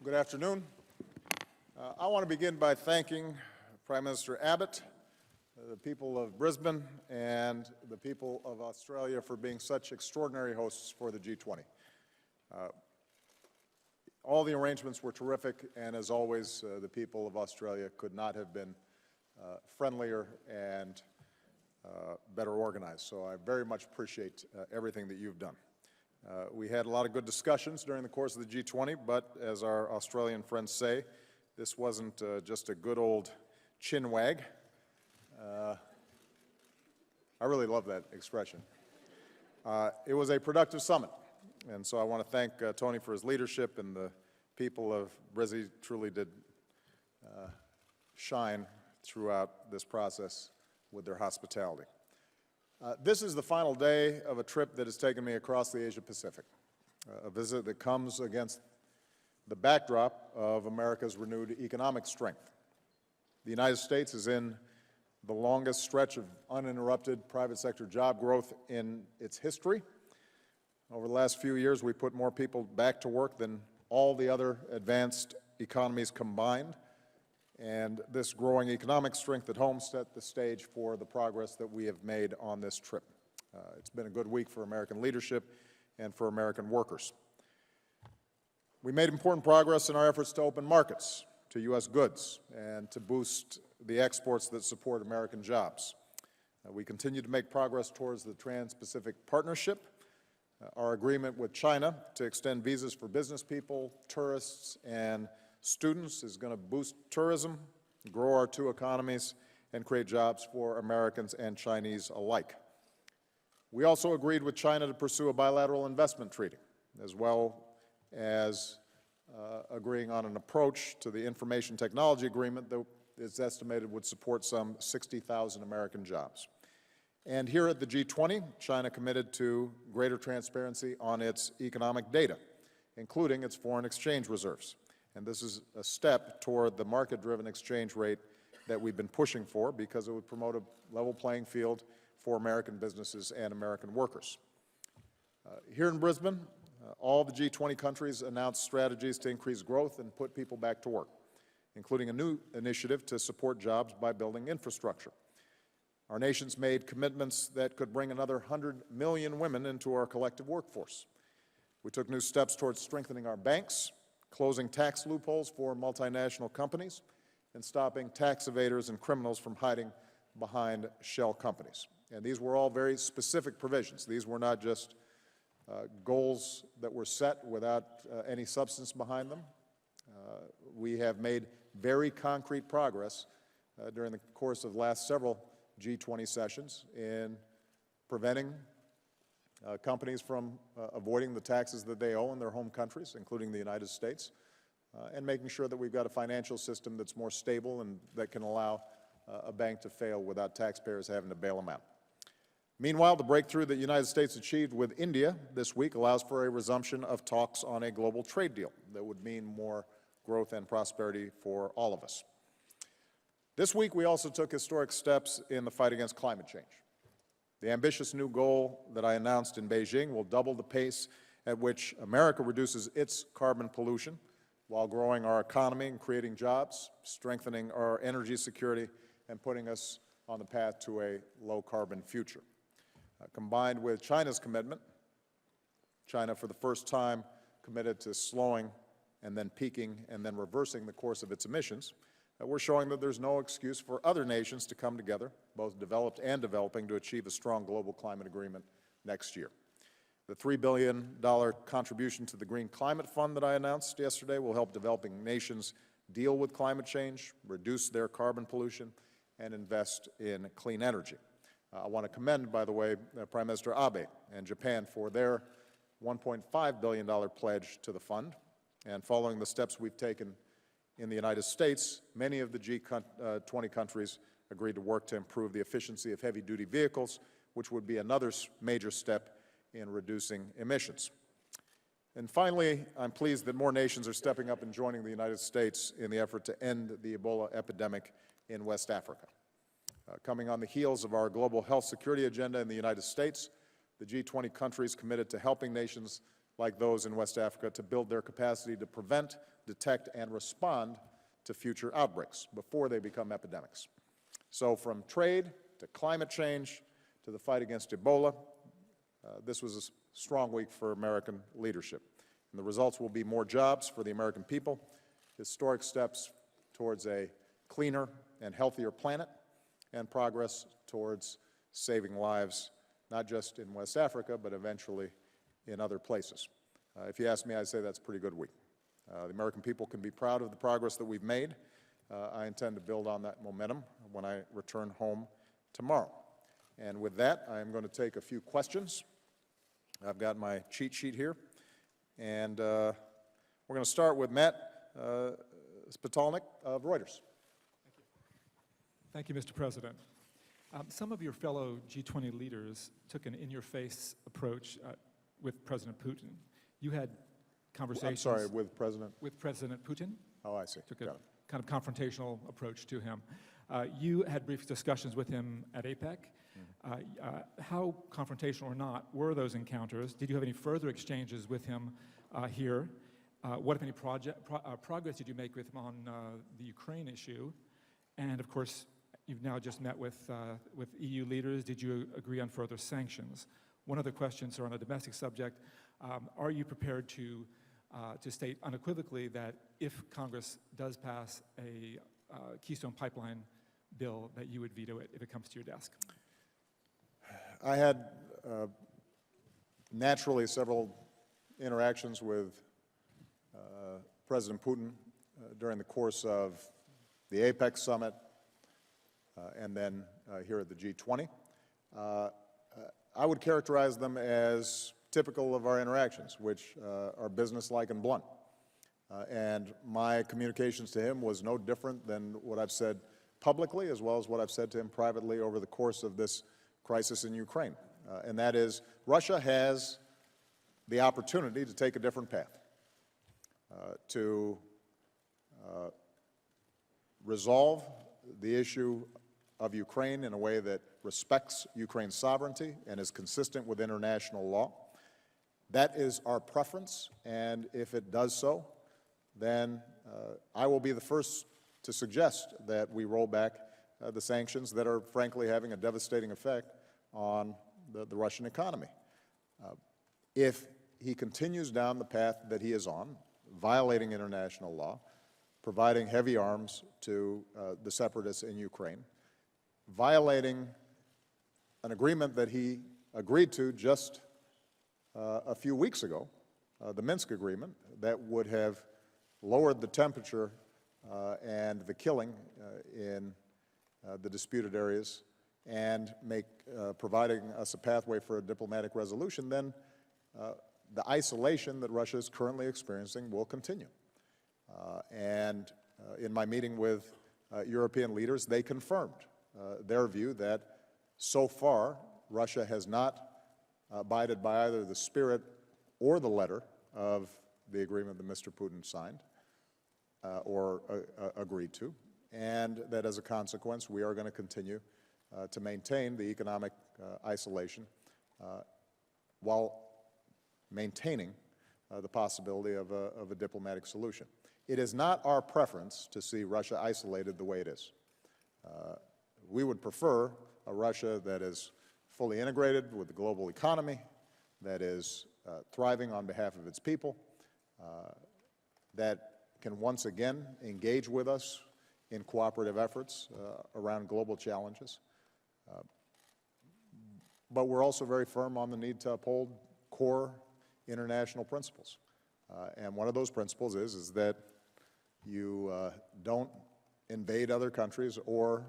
Good afternoon. I want to begin by thanking Prime Minister Abbott, the people of Brisbane, and the people of Australia for being such extraordinary hosts for the G20. All the arrangements were terrific, and as always, the people of Australia could not have been friendlier and better organized. So I very much appreciate everything that you've done. We had a lot of good discussions during the course of the G20, but as our Australian friends say, this wasn't just a good old chin wag. I really love that expression. It was a productive summit, and so I want to thank Tony for his leadership, and the people of Brisbane truly did shine throughout this process with their hospitality. This is the final day of a trip that has taken me across the Asia-Pacific, a visit that comes against the backdrop of America's renewed economic strength. The United States is in the longest stretch of uninterrupted private sector job growth in its history. Over the last few years, we put more people back to work than all the other advanced economies combined. And this growing economic strength at home set the stage for the progress that we have made on this trip. It's been a good week for American leadership and for American workers. We made important progress in our efforts to open markets to U.S. goods and to boost the exports that support American jobs. We continue to make progress towards the Trans-Pacific Partnership, our agreement with China to extend visas for business people, tourists, and students is going to boost tourism, grow our two economies, and create jobs for Americans and Chinese alike. We also agreed with China to pursue a bilateral investment treaty, as well as agreeing on an approach to the information technology agreement that is estimated would support some 60,000 American jobs. And here at the G20, China committed to greater transparency on its economic data, including its foreign exchange reserves. And this is a step toward the market-driven exchange rate that we've been pushing for, because it would promote a level playing field for American businesses and American workers. Here in Brisbane, all the G20 countries announced strategies to increase growth and put people back to work, including a new initiative to support jobs by building infrastructure. Our nations made commitments that could bring another 100 million women into our collective workforce. We took new steps towards strengthening our banks, closing tax loopholes for multinational companies, and stopping tax evaders and criminals from hiding behind shell companies. And these were all very specific provisions. These were not just goals that were set without any substance behind them. We have made very concrete progress during the course of the last several G20 sessions in preventing companies from avoiding the taxes that they owe in their home countries, including the United States, and making sure that we've got a financial system that's more stable and that can allow a bank to fail without taxpayers having to bail them out. Meanwhile, the breakthrough that the United States achieved with India this week allows for a resumption of talks on a global trade deal that would mean more growth and prosperity for all of us. This week, we also took historic steps in the fight against climate change. The ambitious new goal that I announced in Beijing will double the pace at which America reduces its carbon pollution while growing our economy and creating jobs, strengthening our energy security, and putting us on the path to a low-carbon future. Combined with China's commitment, China for the first time committed to slowing and then peaking and then reversing the course of its emissions, we're showing that there's no excuse for other nations to come together, both developed and developing, to achieve a strong global climate agreement next year. The $3 billion contribution to the Green Climate Fund that I announced yesterday will help developing nations deal with climate change, reduce their carbon pollution, and invest in clean energy. I want to commend, by the way, Prime Minister Abe and Japan for their $1.5 billion pledge to the fund. And following the steps we've taken in the United States, many of the G20 countries agreed to work to improve the efficiency of heavy-duty vehicles, which would be another major step in reducing emissions. And finally, I'm pleased that more nations are stepping up and joining the United States in the effort to end the Ebola epidemic in West Africa. Coming on the heels of our global health security agenda in the United States, the G20 countries committed to helping nations like those in West Africa to build their capacity to prevent, detect, and respond to future outbreaks before they become epidemics. So from trade to climate change to the fight against Ebola, this was a strong week for American leadership. And the results will be more jobs for the American people, historic steps towards a cleaner and healthier planet, and progress towards saving lives, not just in West Africa, but eventually in other places. If you ask me, I'd say that's a pretty good week. The American people can be proud of the progress that we've made. I intend to build on that momentum when I return home tomorrow. And with that, I am going to take a few questions. I've got my cheat sheet here. And we're going to start with Matt Spitalnik of Reuters. Thank you, Mr. President. Some of your fellow G20 leaders took an in-your-face approach with President Putin. You had conversations... I'm sorry, with President? With President Putin. Oh, I see. Took a kind of confrontational approach to him. You had brief discussions with him at APEC. How confrontational or not were those encounters? Did you have any further exchanges with him here? What, if any, progress did you make with him on the Ukraine issue? And, of course, you've now just met with EU leaders. Did you agree on further sanctions? One other question, sir, on a domestic subject. Are you prepared to state unequivocally that if Congress does pass a Keystone Pipeline bill, that you would veto it if it comes to your desk? I had naturally several interactions with President Putin during the course of the APEC summit and then here at the G20. I would characterize them as typical of our interactions, which are businesslike and blunt. And my communications to him was no different than what I've said publicly as well as what I've said to him privately over the course of this crisis in Ukraine. And that is, Russia has the opportunity to take a different path, to resolve the issue of Ukraine in a way that respects Ukraine's sovereignty and is consistent with international law. That is our preference, and if it does so, then I will be the first to suggest that we roll back the sanctions that are frankly having a devastating effect on the Russian economy. If he continues down the path that he is on, violating international law, providing heavy arms to the separatists in Ukraine, violating an agreement that he agreed to just a few weeks ago, the Minsk agreement, that would have lowered the temperature and the killing in the disputed areas and providing us a pathway for a diplomatic resolution, then the isolation that Russia is currently experiencing will continue. And in my meeting with European leaders, they confirmed their view that so far Russia has not abided by either the spirit or the letter of the agreement that Mr. Putin signed or agreed to, and that as a consequence we are going to continue to maintain the economic isolation while maintaining the possibility of a diplomatic solution. It is not our preference to see Russia isolated the way it is. We would prefer a Russia that is fully integrated with the global economy, that is thriving on behalf of its people, that can once again engage with us in cooperative efforts around global challenges. But we're also very firm on the need to uphold core international principles. And one of those principles is that you don't invade other countries or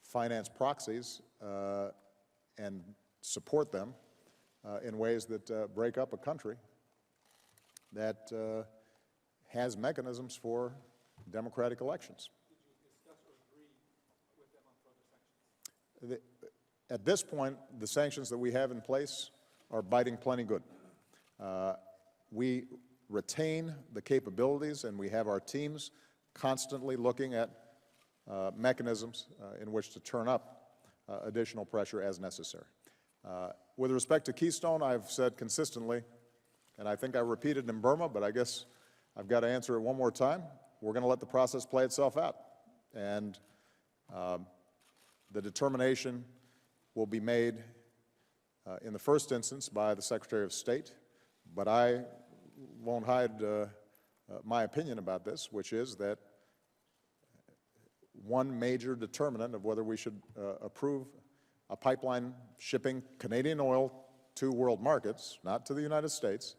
finance proxies and support them in ways that break up a country that has mechanisms for democratic elections. Did you discuss or agree with them on further sanctions? At this point, the sanctions that we have in place are biting plenty good. We retain the capabilities, and we have our teams constantly looking at mechanisms in which to turn up additional pressure as necessary. With respect to Keystone, I've said consistently and I think I repeated in Burma, but I guess I've got to answer it one more time. We're going to let the process play itself out. And the determination will be made in the first instance by the Secretary of State, but I won't hide my opinion about this, which is that one major determinant of whether we should approve a pipeline shipping Canadian oil to world markets, not to the United States,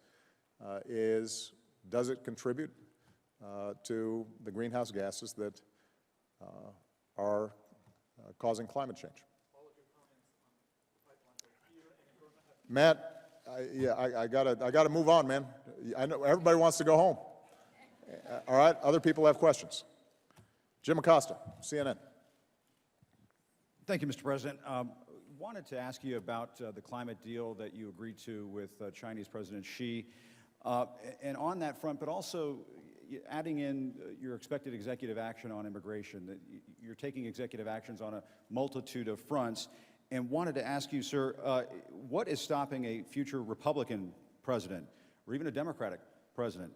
is does it contribute to the greenhouse gases that are causing climate change. Matt, I gotta move on, man. I know everybody wants to go home. All right, other people have questions. Jim Acosta, CNN. Thank you, Mr. President. Wanted to ask you about the climate deal that you agreed to with Chinese President Xi. And on that front, but also adding in your expected executive action on immigration, that you're taking executive actions on a multitude of fronts, and wanted to ask you, sir, what is stopping a future Republican president, or even a Democratic president,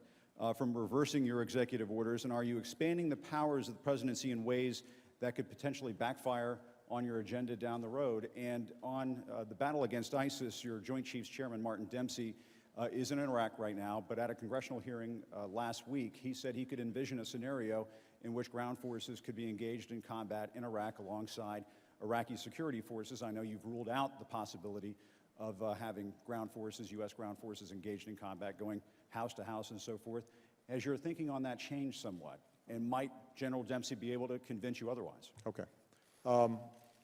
from reversing your executive orders, and are you expanding the powers of the presidency in ways that could potentially backfire on your agenda down the road? And on the battle against ISIS, your Joint Chiefs Chairman, Martin Dempsey, is in Iraq right now, but at a congressional hearing last week, he said he could envision a scenario in which ground forces could be engaged in combat in Iraq alongside Iraqi security forces. I know you've ruled out the possibility of having ground forces, U.S. ground forces engaged in combat, going house to house and so forth. Has your thinking on that changed somewhat? And might General Dempsey be able to convince you otherwise? Okay.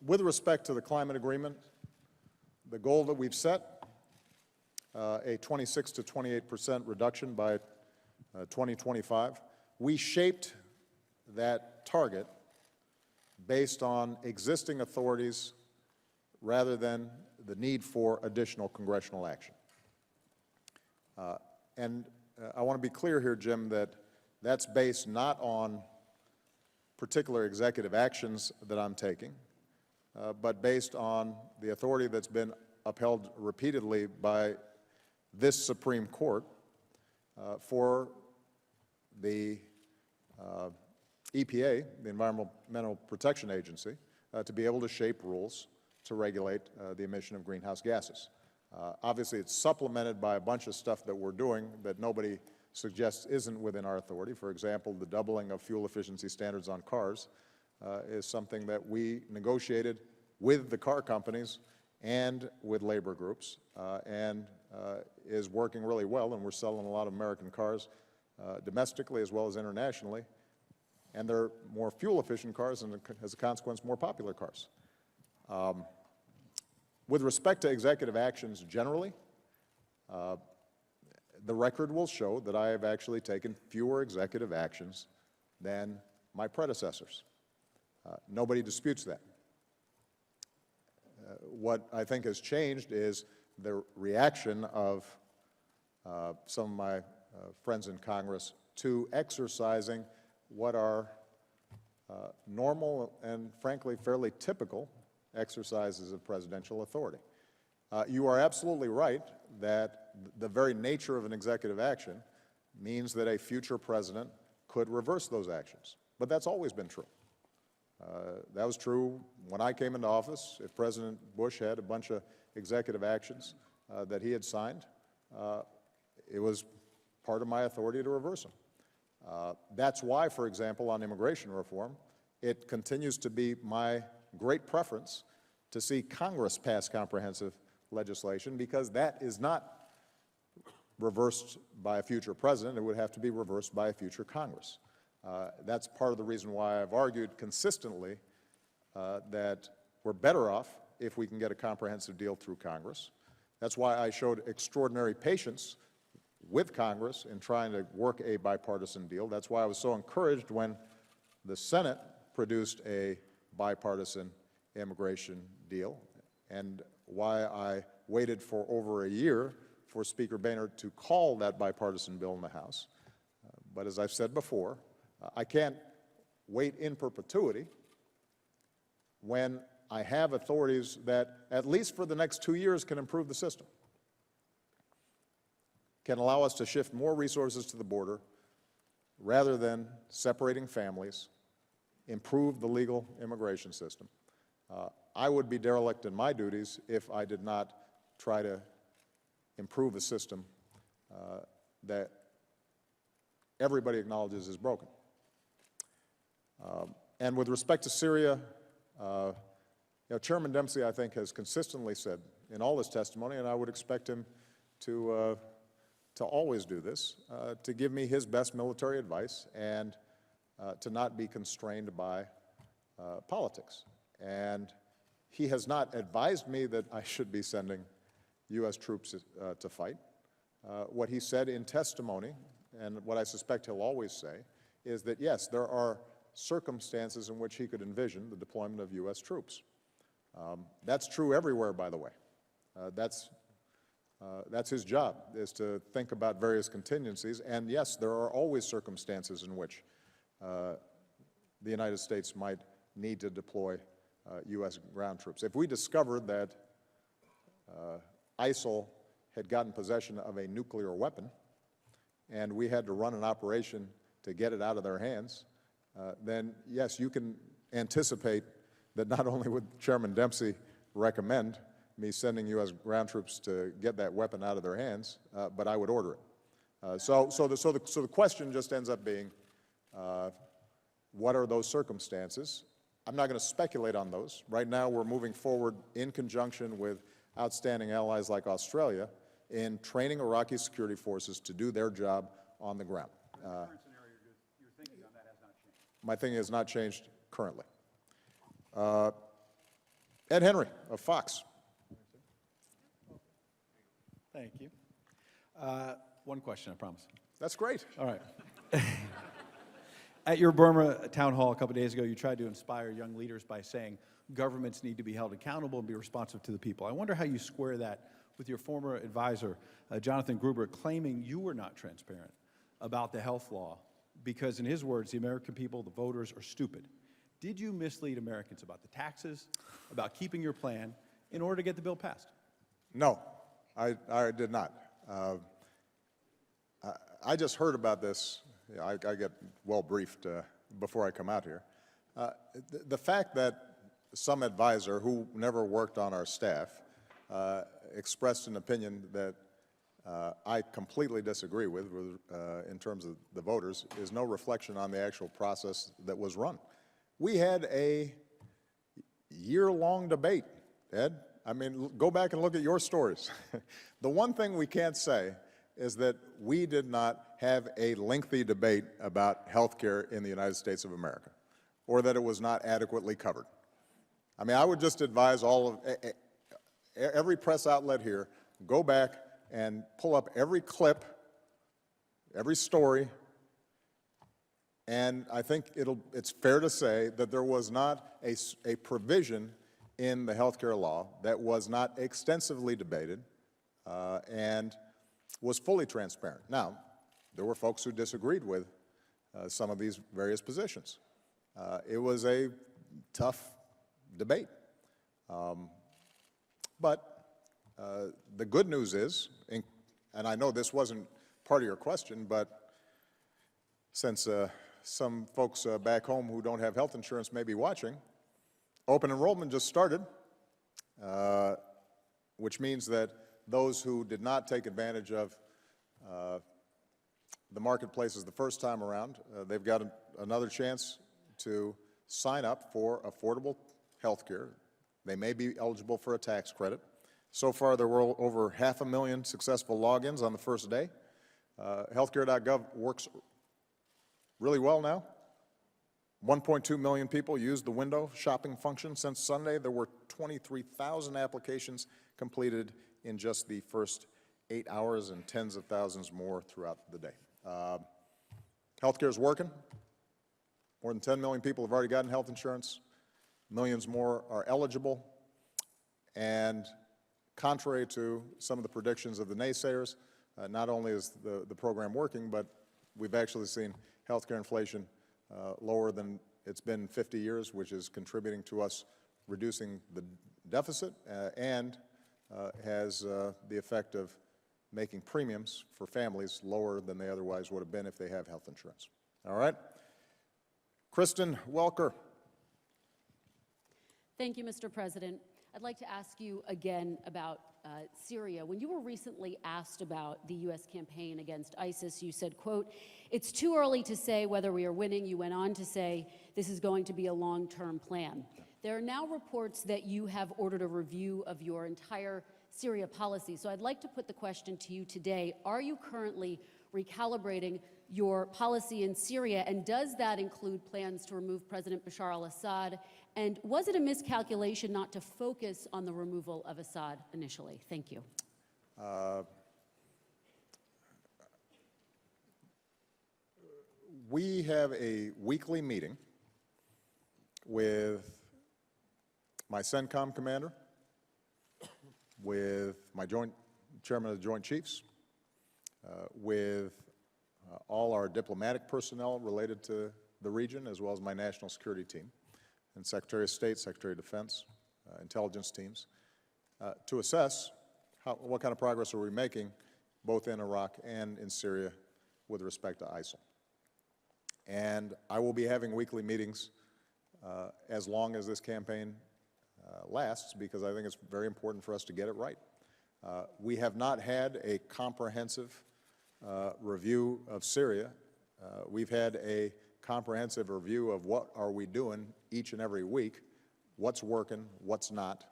With respect to the climate agreement, the goal that we've set, a 26 to 28% reduction by 2025. We shaped that target based on existing authorities rather than the need for additional congressional action. I want to be clear here, Jim, that that's based not on particular executive actions that I'm taking, but based on the authority that's been upheld repeatedly by this Supreme Court for the EPA, the Environmental Protection Agency, to be able to shape rules to regulate the emission of greenhouse gases. Obviously, it's supplemented by a bunch of stuff that we're doing that nobody suggests isn't within our authority. For example, the doubling of fuel efficiency standards on cars is something that we negotiated with the car companies and with labor groups, and is working really well, and we're selling a lot of American cars domestically as well as internationally, and they're more fuel-efficient cars and, as a consequence, more popular cars. With respect to executive actions generally, the record will show that I have actually taken fewer executive actions than my predecessors. Nobody disputes that. What I think has changed is the reaction of some of my friends in Congress to exercising what are normal and, frankly, fairly typical exercises of presidential authority. You are absolutely right that the very nature of an executive action means that a future president could reverse those actions. But that's always been true. That was true when I came into office. If President Bush had a bunch of executive actions that he had signed, it was part of my authority to reverse them. That's why, for example, on immigration reform, it continues to be my great preference to see Congress pass comprehensive legislation, because that is not reversed by a future president. It would have to be reversed by a future Congress. That's part of the reason why I've argued consistently that we're better off if we can get a comprehensive deal through Congress. That's why I showed extraordinary patience with Congress in trying to work a bipartisan deal. That's why I was so encouraged when the Senate produced a bipartisan immigration deal, and why I waited for over a year for Speaker Boehner to call that bipartisan bill in the House. But as I've said before, I can't wait in perpetuity when I have authorities that, at least for the next 2 years, can improve the system. can allow us to shift more resources to the border rather than separating families, improve the legal immigration system. I would be derelict in my duties if I did not try to improve a system that everybody acknowledges is broken. And with respect to Syria, Chairman Dempsey, I think, has consistently said in all his testimony, and I would expect him to always do this, to give me his best military advice and to not be constrained by politics. And he has not advised me that I should be sending U.S. troops to fight. What he said in testimony, and what I suspect he'll always say, is that, yes, there are circumstances in which he could envision the deployment of U.S. troops. That's true everywhere, by the way. That's his job, is to think about various contingencies. And yes, there are always circumstances in which the United States might need to deploy U.S. ground troops. If we discovered that ISIL had gotten possession of a nuclear weapon and we had to run an operation to get it out of their hands, then yes, you can anticipate that not only would Chairman Dempsey recommend me sending U.S. ground troops to get that weapon out of their hands, but I would order it. So the question just ends up being, what are those circumstances? I'm not going to speculate on those. Right now, we're moving forward in conjunction with outstanding allies like Australia in training Iraqi security forces to do their job on the ground. The current scenario, your thinking on that has not changed. My thinking has not changed currently. Ed Henry of Fox. Thank you. One question, I promise. That's great. All right. At your Burma town hall a couple days ago, you tried to inspire young leaders by saying governments need to be held accountable and be responsive to the people. I wonder how you square that with your former advisor, Jonathan Gruber, claiming you were not transparent about the health law because, in his words, the American people, the voters, are stupid. Did you mislead Americans about the taxes, about keeping your plan, in order to get the bill passed? No, I did not. I just heard about this. I get well briefed before I come out here. The fact that some advisor who never worked on our staff expressed an opinion that I completely disagree with in terms of the voters is no reflection on the actual process that was run. We had a year-long debate, Ed. I mean, go back and look at your stories. The one thing we can't say is that we did not have a lengthy debate about health care in the United States of America, or that it was not adequately covered. I mean, I would just advise all of every press outlet here, go back and pull up every clip, every story, and I think it's fair to say that there was not a provision in the health care law that was not extensively debated and was fully transparent. Now, there were folks who disagreed with some of these various positions. It was a tough debate. But the good news is, and I know this wasn't part of your question, but since some folks back home who don't have health insurance may be watching, open enrollment just started, which means that those who did not take advantage of the marketplaces the first time around, they've got another chance to sign up for affordable health care. They may be eligible for a tax credit. So far, there were over 500,000 successful logins on the first day. Healthcare.gov works really well now. 1.2 million people used the window shopping function since Sunday. There were 23,000 applications completed in just the first 8 hours and tens of thousands more throughout the day. Healthcare is working. More than 10 million people have already gotten health insurance. Millions more are eligible. And contrary to some of the predictions of the naysayers, not only is the program working, but we've actually seen healthcare inflation lower than it's been in 50 years, which is contributing to us reducing the deficit and has the effect of making premiums for families lower than they otherwise would have been if they have health insurance. All right? Kristen Welker. Thank you, Mr. President. I'd like to ask you again about Syria. When you were recently asked about the U.S. campaign against ISIS, you said, quote, "It's too early to say whether we are winning." You went on to say, "This is going to be a long-term plan." There are now reports that you have ordered a review of your entire Syria policy. So I'd like to put the question to you today. Are you currently recalibrating your policy in Syria, and does that include plans to remove President Bashar al-Assad? And was it a miscalculation not to focus on the removal of Assad initially? Thank you. We have a weekly meeting with my CENTCOM commander, with my chairman of the Joint Chiefs, with all our diplomatic personnel related to the region, as well as my national security team, and Secretary of State, Secretary of Defense, intelligence teams, to assess what kind of progress are we making both in Iraq and in Syria with respect to ISIL. And I will be having weekly meetings as long as this campaign lasts, because I think it's very important for us to get it right. We have not had a comprehensive review of Syria. We've had a comprehensive review of what are we doing each and every week, what's working, what's not.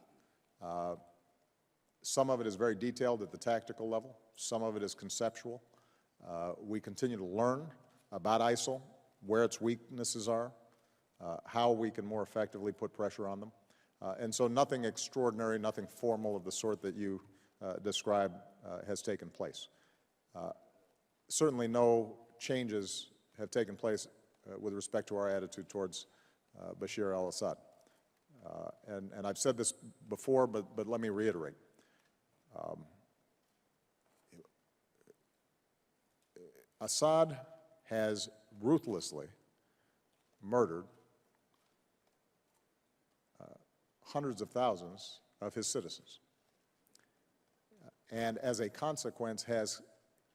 Some of it is very detailed at the tactical level. Some of it is conceptual. We continue to learn about ISIL, where its weaknesses are, how we can more effectively put pressure on them. And so nothing extraordinary, nothing formal of the sort that you described has taken place. Certainly no changes have taken place with respect to our attitude towards Bashar al-Assad. And I've said this before, but let me reiterate. Assad has ruthlessly murdered hundreds of thousands of his citizens, and as a consequence has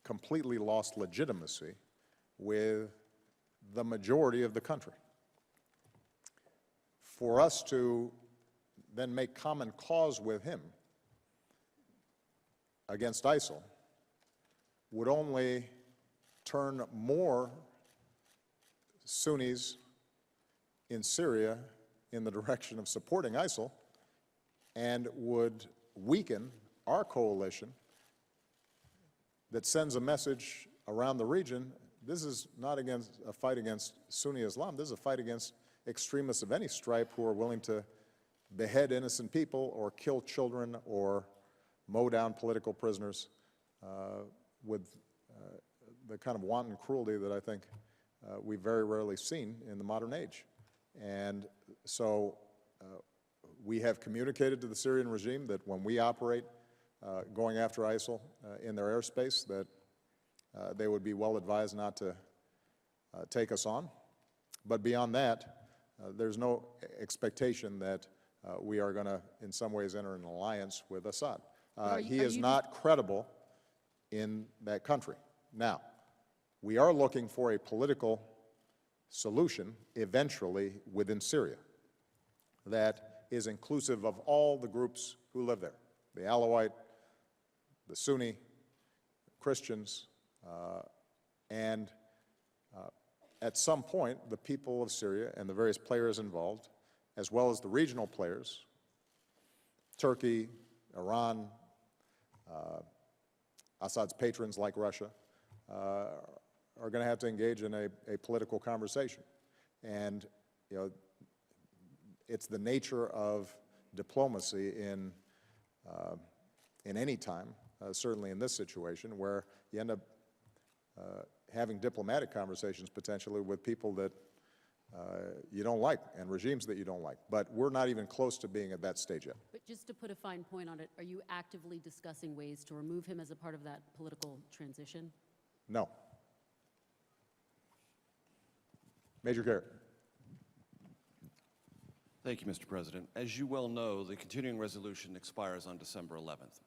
completely lost legitimacy with the majority of the country. For us to then make common cause with him against ISIL would only turn more Sunnis in Syria in the direction of supporting ISIL and would weaken our coalition that sends a message around the region. This is not a fight against Sunni Islam. This is a fight against extremists of any stripe who are willing to behead innocent people or kill children or mow down political prisoners with the kind of wanton cruelty that I think we've very rarely seen in the modern age. And so we have communicated to the Syrian regime that when we operate going after ISIL in their airspace, that they would be well advised not to take us on. But beyond that, there's no expectation that we are going to, in some ways, enter an alliance with Assad. He is not credible in that country. Now, we are looking for a political solution eventually within Syria that is inclusive of all the groups who live there, the Alawite, the Sunni, Christians, and at some point, the people of Syria and the various players involved, as well as the regional players, Turkey, Iran, Assad's patrons like Russia, are going to have to engage in a political conversation. And, you know, it's the nature of diplomacy in any time, certainly in this situation, where you end up having diplomatic conversations potentially with people that you don't like and regimes that you don't like. But we're not even close to being at that stage yet. But just to put a fine point on it, are you actively discussing ways to remove him as a part of that political transition? No. Major Garrett. Thank you, Mr. President. As you well know, the continuing resolution expires on December 11th.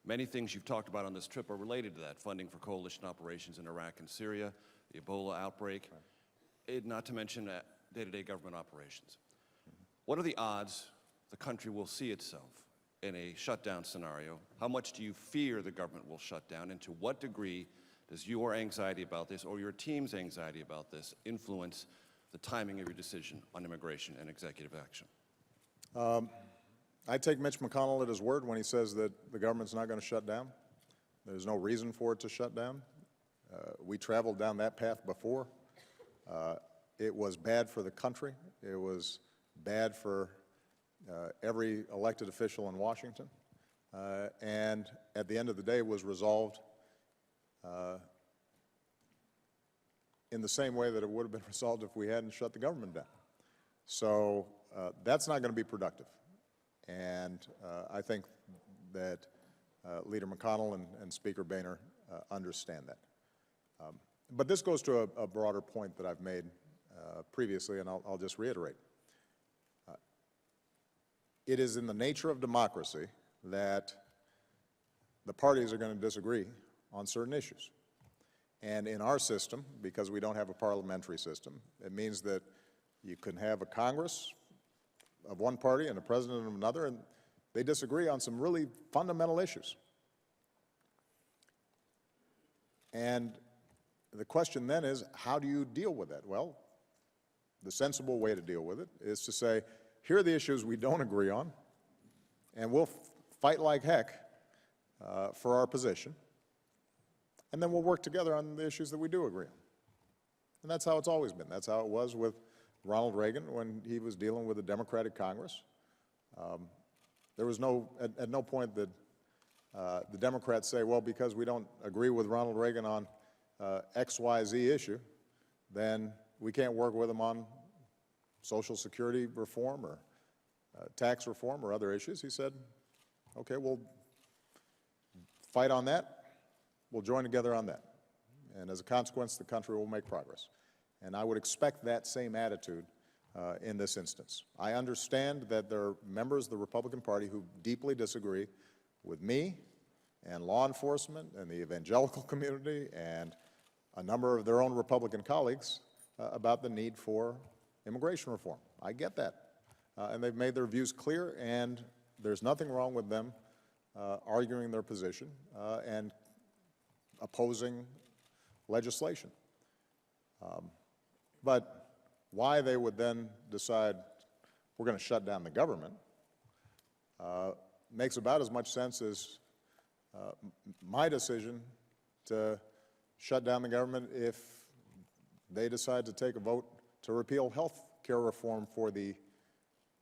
Many things you've talked about on this trip are related to that, funding for coalition operations in Iraq and Syria, the Ebola outbreak, not to mention day-to-day government operations. What are the odds the country will see itself in a shutdown scenario? How much do you fear the government will shut down, and to what degree does your anxiety about this or your team's anxiety about this influence the timing of your decision on immigration and executive action? I take Mitch McConnell at his word when he says that the government's not going to shut down. There's no reason for it to shut down. We traveled down that path before. It was bad for the country. It was bad for every elected official in Washington. And at the end of the day, was resolved in the same way that it would have been resolved if we hadn't shut the government down. So that's not going to be productive. And I think that Leader McConnell and Speaker Boehner understand that. But this goes to a broader point that I've made previously, and I'll just reiterate. It is in the nature of democracy that the parties are going to disagree on certain issues. And in our system, because we don't have a parliamentary system, it means that you can have a Congress of one party and a president of another, and they disagree on some really fundamental issues. And the question then is, how do you deal with that? Well, the sensible way to deal with it is to say, here are the issues we don't agree on, and we'll fight like heck for our position, and then we'll work together on the issues that we do agree on. And that's how it's always been. That's how it was with Ronald Reagan when he was dealing with a Democratic Congress. There was at no point did the Democrats say, well, because we don't agree with Ronald Reagan on XYZ issue, then we can't work with him on Social Security reform or tax reform or other issues. He said, okay, we'll fight on that. We'll join together on that. And as a consequence, the country will make progress. And I would expect that same attitude in this instance. I understand that there are members of the Republican Party who deeply disagree with me and law enforcement and the evangelical community and a number of their own Republican colleagues about the need for immigration reform. I get that. And they've made their views clear, and there's nothing wrong with them arguing their position and opposing legislation. But why they would then decide we're going to shut down the government makes about as much sense as my decision to shut down the government if they decide to take a vote to repeal health care reform for the,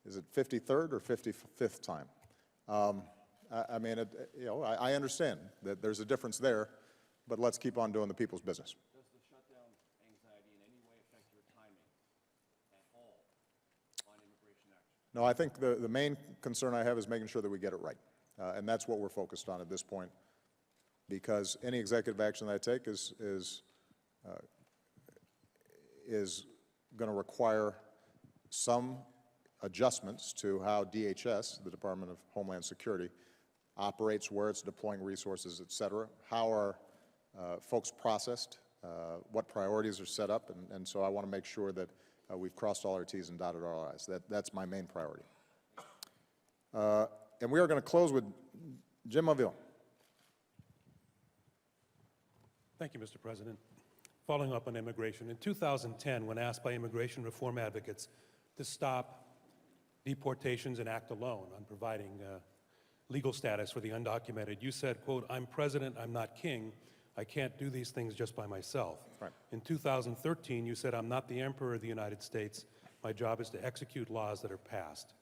is it 53rd or 55th time? I mean, I understand that there's a difference there, but let's keep on doing the people's business. Does the shutdown anxiety in any way affect your timing at all on immigration action? No, I think the main concern I have is making sure that we get it right. And that's what we're focused on at this point, because any executive action that I take is going to require some adjustments to how DHS, the Department of Homeland Security, operates, where it's deploying resources, et cetera, how are folks processed, what priorities are set up, and so I want to make sure that we've crossed all our T's and dotted all our I's. That's my main priority. And we are going to close with Jim Avila. Thank you, Mr. President. Following up on immigration, in 2010, when asked by immigration reform advocates to stop deportations and act alone on providing legal status for the undocumented, you said, quote, "I'm president, I'm not king. I can't do these things just by myself." Right. In 2013, you said, "I'm not the Emperor of the United States. My job is to execute laws that are passed."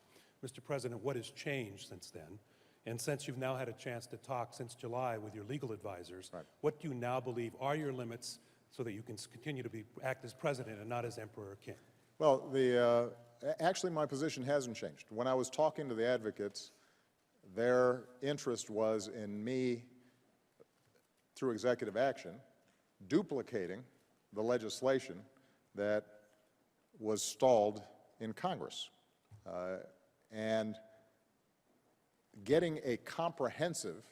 Mr. President, what has changed since then? And since you've now had a chance to talk since July with your legal advisors, Right. what do you now believe are your limits so that you can continue to act as president and not as emperor or king? Well, actually, my position hasn't changed. When I was talking to the advocates, their interest was in me, through executive action, duplicating the legislation that was stalled in Congress. And getting a comprehensive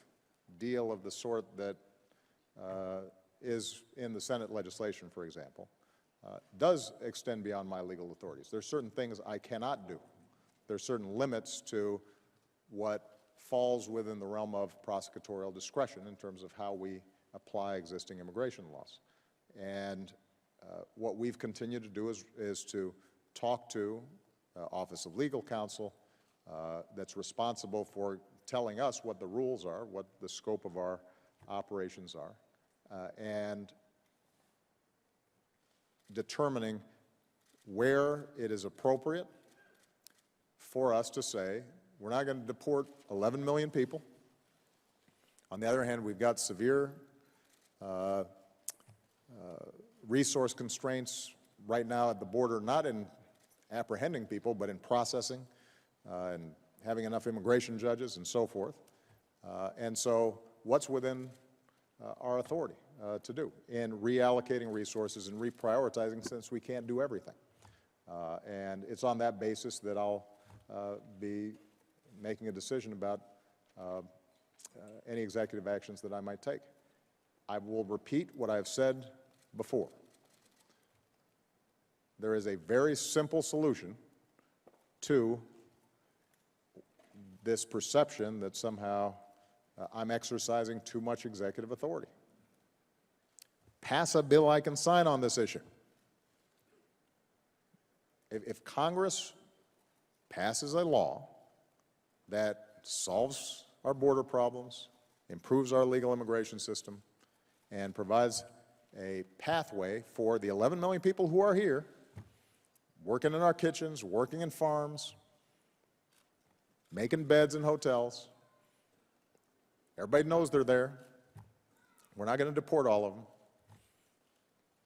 deal of the sort that is in the Senate legislation, for example, does extend beyond my legal authorities. There are certain things I cannot do. There are certain limits to what falls within the realm of prosecutorial discretion in terms of how we apply existing immigration laws. And what we've continued to do is to talk to Office of Legal Counsel that's responsible for telling us what the rules are, what the scope of our operations are, and determining where it is appropriate for us to say, we're not going to deport 11 million people. On the other hand, we've got severe resource constraints right now at the border, not in apprehending people, but in processing and having enough immigration judges and so forth. And so what's within our authority to do in reallocating resources and reprioritizing, since we can't do everything. And it's on that basis that I'll be making a decision about any executive actions that I might take. I will repeat what I've said before. There is a very simple solution to this perception that somehow I'm exercising too much executive authority. Pass a bill I can sign on this issue. If Congress passes a law that solves our border problems, improves our legal immigration system, and provides a pathway for the 11 million people who are here, working in our kitchens, working in farms, making beds in hotels. Everybody knows they're there. We're not going to deport all of them.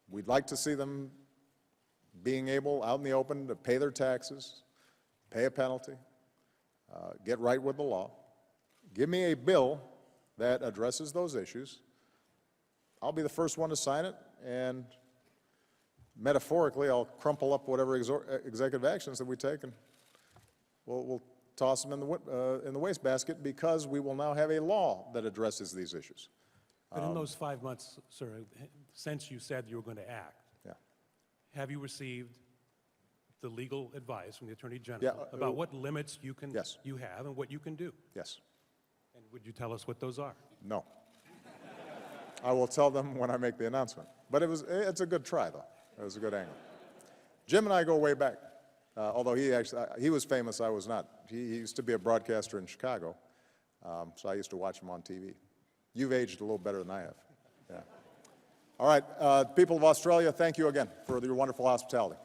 We'd like to see them being able, out in the open, to pay their taxes, pay a penalty, get right with the law. Give me a bill that addresses those issues. I'll be the first one to sign it, and metaphorically, I'll crumple up whatever executive actions that we take, and we'll toss them in the wastebasket, because we will now have a law that addresses these issues. But in those 5 months, sir, since you said you were going to act, Yeah. have you received the legal advice from the Attorney General Yeah, about what limits you can Yes. you have and what you can do? Yes. And would you tell us what those are? No. I will tell them when I make the announcement. But it's a good try, though. It was a good angle. Jim and I go way back, although he was famous, I was not. He used to be a broadcaster in Chicago, so I used to watch him on TV. You've aged a little better than I have. Yeah. All right, people of Australia, thank you again for your wonderful hospitality.